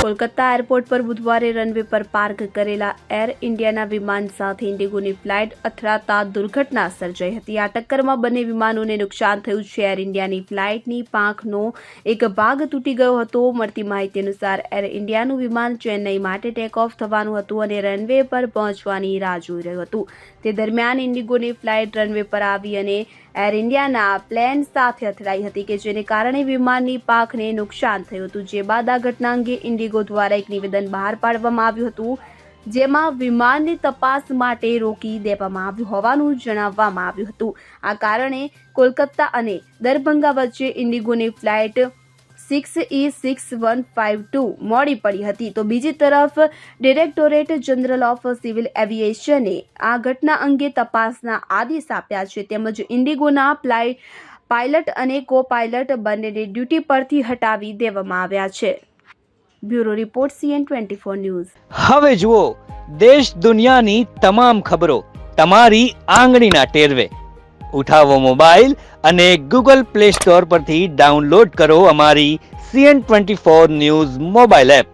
Kolkata airport પર બુધવારે runway પર પાર્ક કરેલા એર ઇન્ડિયાના વિમાન સાથે ઇન્ડિગોની ફ્લાઇટ અથડાતા દુર્ઘટના સર્જાઈ હતી। આ ટક્કરમાં બંને વિમાનોને નુકસાન થયું છે। એર ઇન્ડિયાની ફ્લાઇટની પાંખનો એક ભાગ તૂટી ગયો હતો। મળતી માહિતી અનુસાર એર ઇન્ડિયાનું વિમાન ચેન્નઈ માટે ટેક ઓફ થવાનું હતું અને રનવે પર પહોંચવાની રાહ જોઈ રહ્યું હતું। તે દરમિયાન ઇન્ડિગોની ફ્લાઇટ રનવે પર આવી અને એર ઇન્ડિયાના પ્લેન સાથે અથડાઈ હતી કે જેને કારણે વિમાનની પાંખને નુકસાન થયું હતું। જે બાદ આ ઘટના અંગે ઇન્ડિગો દ્વારા એક નિવેદન બહાર પાડવામાં આવ્યું હતું, જેમાં વિમાનની તપાસ માટે રોકી દેવામાં આવ્યું હોવાનું જણાવવામાં આવ્યું હતું। આ કારણે કોલકાતા અને દરભંગા વચ્ચે ઇન્ડિગોની ફ્લાઇટ 6E6152 મોડી પડી હતી। તો બીજી તરફ ડિરેક્ટોરેટ જનરલ ઓફ સિવિલ એવિએશને આ ઘટના અંગે તપાસના આદેશ આપ્યા છે। તેમજ ઇન્ડિગોના પાયલટ અને કો પાયલટ બંનેને ડ્યુટી પરથી હટાવી દેવામાં આવ્યા છે। Bureau report CN24 news. હવે જુઓ દેશ દુનિયાની તમામ ખબરો તમારી આંગળીના ટેરવે। ઉઠાવો મોબાઈલ અને Google Play Store પરથી ડાઉનલોડ કરો અમારી CN24 ન્યૂઝ મોબાઈલ એપ।